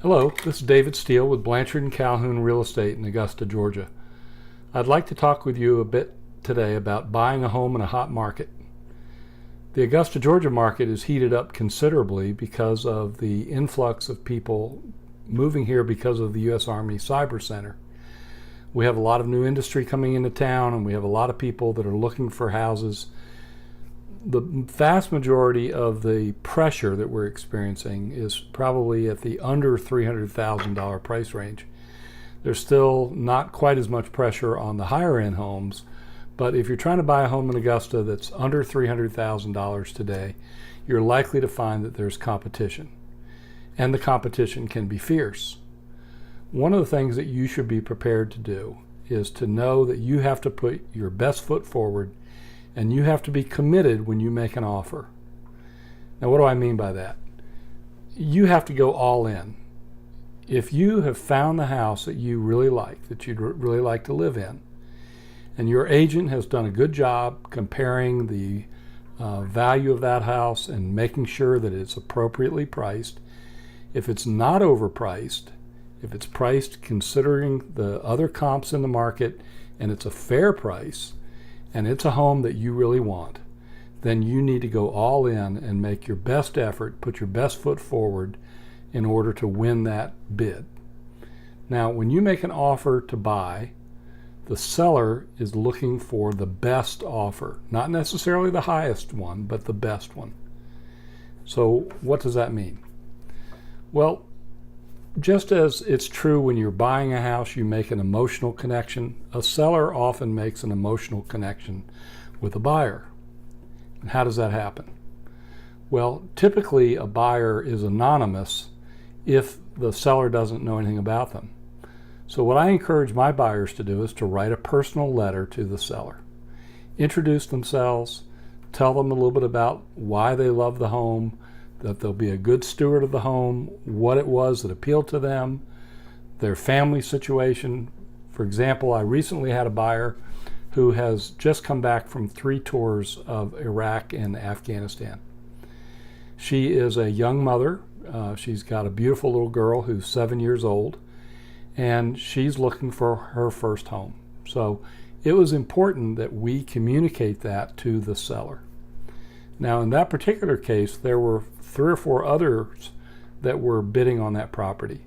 Hello, this is David Steele with Blanchard and Calhoun Real Estate in Augusta, Georgia. I'd like to talk with you a bit today about buying a home in a hot market. The Augusta, Georgia market is heated up considerably because of the influx of people moving here because of the U.S. Army Cyber Center. We have a lot of new industry coming into town, and we have a lot of people that are looking for houses. The vast majority of the pressure that we're experiencing is probably at the under $300,000 price range. There's still not quite as much pressure on the higher end homes, but if you're trying to buy a home in Augusta that's under $300,000 today, you're likely to find that there's competition, and the competition can be fierce. One of the things that you should be prepared to do is to know that you have to put your best foot forward, and you have to be committed when you make an offer. Now, what do I mean by that? You have to go all in. If you have found the house that you really like, that you'd really like to live in, and your agent has done a good job comparing the value of that house and making sure that it's appropriately priced, if it's not overpriced, if it's priced considering the other comps in the market and it's a fair price, and it's a home that you really want, then you need to go all in and make your best effort, put your best foot forward in order to win that bid. Now, when you make an offer to buy, the seller is looking for the best offer, not necessarily the highest one, but the best one. So what does that mean? Well, just as it's true when you're buying a house, you make an emotional connection, a seller often makes an emotional connection with a buyer. And how does that happen? Well, typically a buyer is anonymous if the seller doesn't know anything about them. So what I encourage my buyers to do is to write a personal letter to the seller. Introduce themselves, tell them a little bit about why they love the home, that they'll be a good steward of the home, what it was that appealed to them, their family situation. For example, I recently had a buyer who has just come back from 3 tours of Iraq and Afghanistan. She is a young mother. She's got a beautiful little girl who's 7 years old, and she's looking for her first home. So it was important that we communicate that to the seller. Now, in that particular case, there were 3 or 4 others that were bidding on that property.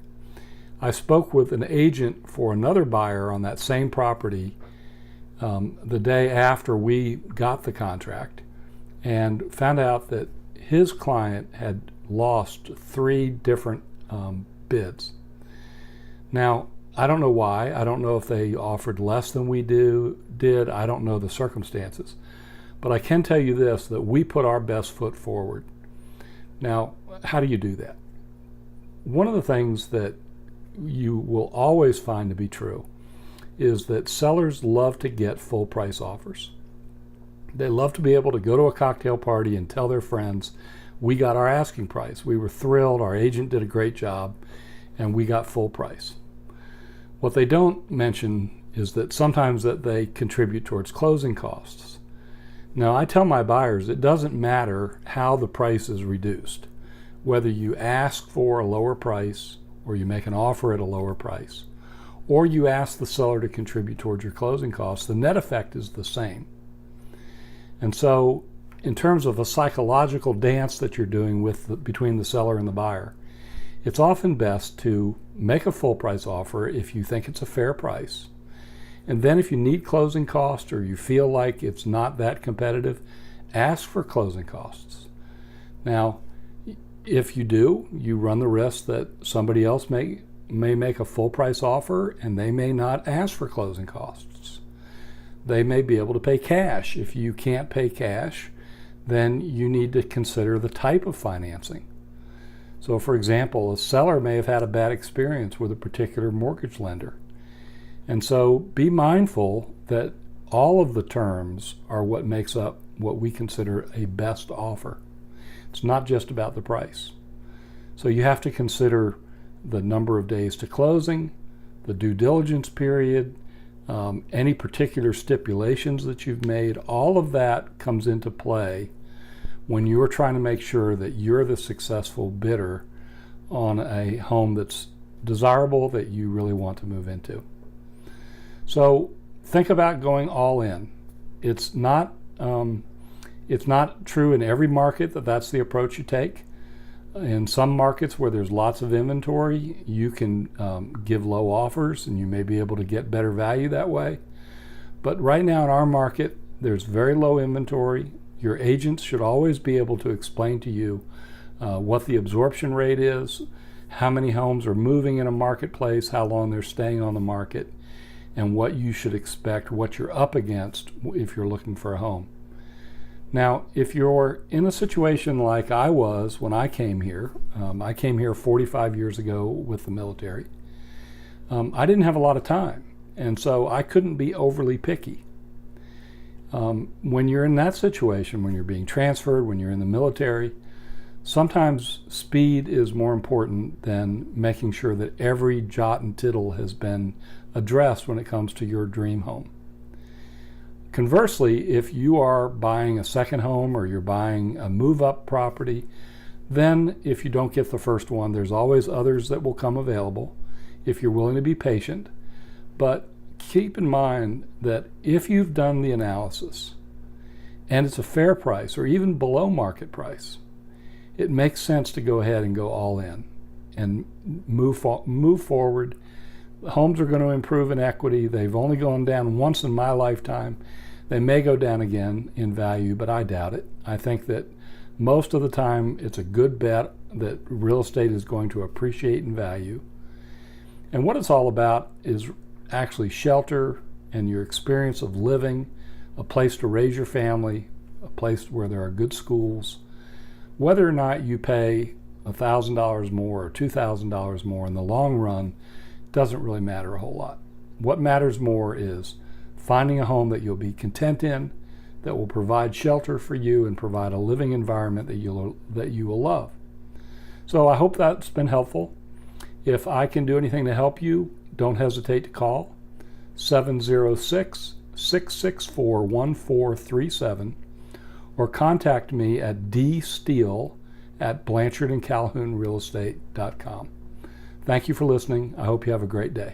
I spoke with an agent for another buyer on that same property the day after we got the contract, and found out that his client had lost 3 different bids. Now, I don't know why. I don't know if they offered less than we did. I don't know the circumstances. But I can tell you this, that we put our best foot forward. Now, how do you do that? One of the things that you will always find to be true is that sellers love to get full price offers. They love to be able to go to a cocktail party and tell their friends, we got our asking price. We were thrilled, our agent did a great job, and we got full price. What they don't mention is that sometimes that they contribute towards closing costs. Now, I tell my buyers it doesn't matter how the price is reduced, whether you ask for a lower price or you make an offer at a lower price, or you ask the seller to contribute towards your closing costs, the net effect is the same. And so in terms of a psychological dance that you're doing between the seller and the buyer, it's often best to make a full price offer if you think it's a fair price. And then if you need closing costs or you feel like it's not that competitive, ask for closing costs. Now, if you do, you run the risk that somebody else may make a full price offer and they may not ask for closing costs. They may be able to pay cash. If you can't pay cash, then you need to consider the type of financing. So for example, a seller may have had a bad experience with a particular mortgage lender. And so be mindful that all of the terms are what makes up what we consider a best offer. It's not just about the price. So you have to consider the number of days to closing, the due diligence period, any particular stipulations that you've made. All of that comes into play when you're trying to make sure that you're the successful bidder on a home that's desirable that you really want to move into. So think about going all in. It's not true in every market that that's the approach you take. In some markets where there's lots of inventory, you can give low offers and you may be able to get better value that way. But right now in our market, there's very low inventory. Your agents should always be able to explain to you what the absorption rate is, how many homes are moving in a marketplace, how long they're staying on the market, and what you should expect, what you're up against if you're looking for a home. Now, if you're in a situation like I was when I came here 45 years ago with the military, I didn't have a lot of time, and so I couldn't be overly picky. When you're in that situation, when you're being transferred, when you're in the military, sometimes speed is more important than making sure that every jot and tittle has been addressed when it comes to your dream home. Conversely, if you are buying a second home or you're buying a move-up property, then if you don't get the first one, there's always others that will come available if you're willing to be patient. But keep in mind that if you've done the analysis and it's a fair price or even below market price, it makes sense to go ahead and go all in and move forward. Homes are going to improve in equity. They've only gone down once in my lifetime. They may go down again in value, but I doubt it. I think that most of the time it's a good bet that real estate is going to appreciate in value. And what it's all about is actually shelter and your experience of living, a place to raise your family, a place where there are good schools. Whether or not you pay $1,000 more or $2,000 more in the long run doesn't really matter a whole lot. What matters more is finding a home that you'll be content in, that will provide shelter for you and provide a living environment that you will love. So I hope that's been helpful. If I can do anything to help you, don't hesitate to call 706-664-1437 or contact me at dsteele@BlanchardandCalhounRealEstate.com. Thank you for listening. I hope you have a great day.